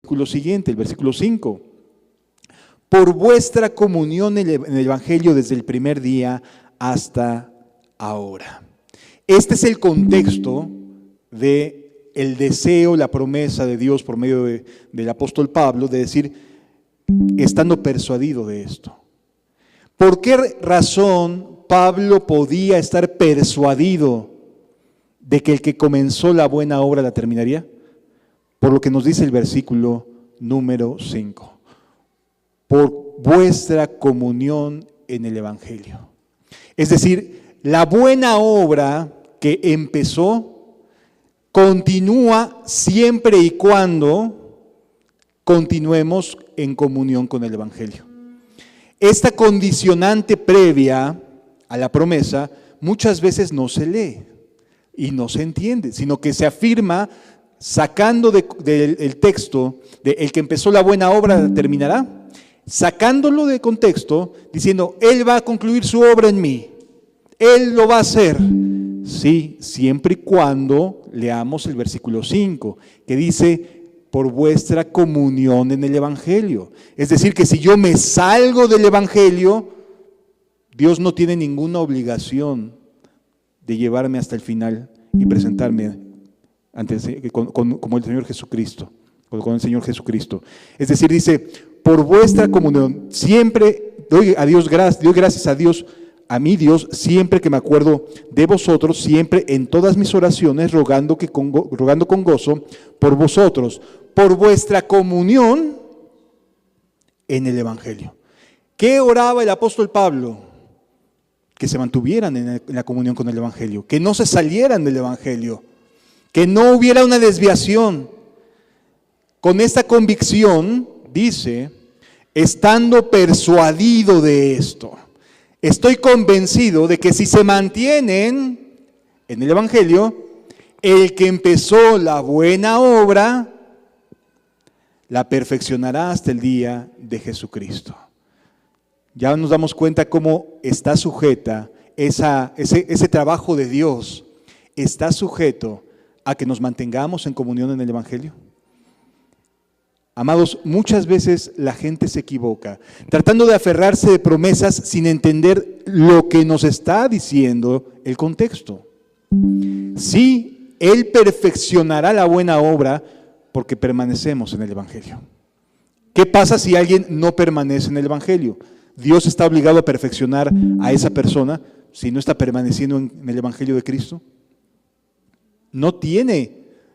versículo siguiente, el versículo 5. Por vuestra comunión en el Evangelio desde el primer día hasta ahora. Este es el contexto de el deseo, la promesa de Dios por medio del apóstol Pablo de decir, estando persuadido de esto. ¿Por qué razón Pablo podía estar persuadido de que el que comenzó la buena obra la terminaría? Por lo que nos dice el versículo número 5. Por vuestra comunión en el Evangelio. Es decir, la buena obra que empezó continúa siempre y cuando continuemos en comunión con el Evangelio. Esta condicionante previa a la promesa muchas veces no se lee y no se entiende, sino que se afirma sacando del texto de el que empezó la buena obra terminará, sacándolo de contexto, diciendo, Él va a concluir su obra en mí, Él lo va a hacer. Sí, siempre y cuando leamos el versículo 5, que dice, por vuestra comunión en el Evangelio. Es decir, que si yo me salgo del Evangelio, Dios no tiene ninguna obligación de llevarme hasta el final y presentarme como el Señor Jesucristo, con el Señor Jesucristo. Es decir, dice, por vuestra comunión, siempre doy gracias a Dios, a mi Dios, siempre que me acuerdo de vosotros, siempre en todas mis oraciones, rogando con gozo por vosotros, por vuestra comunión en el Evangelio. ¿Qué oraba el apóstol Pablo? Que se mantuvieran en la comunión con el Evangelio, que no se salieran del Evangelio, que no hubiera una desviación. Con esta convicción, dice, estando persuadido de esto, estoy convencido de que si se mantienen en el Evangelio, el que empezó la buena obra, la perfeccionará hasta el día de Jesucristo. Ya nos damos cuenta cómo está sujeta ese trabajo de Dios, está sujeto a que nos mantengamos en comunión en el Evangelio. Amados, muchas veces la gente se equivoca, tratando de aferrarse de promesas sin entender lo que nos está diciendo el contexto. Sí, Él perfeccionará la buena obra porque permanecemos en el Evangelio. ¿Qué pasa si alguien no permanece en el Evangelio? ¿Dios está obligado a perfeccionar a esa persona si no está permaneciendo en el Evangelio de Cristo? No tiene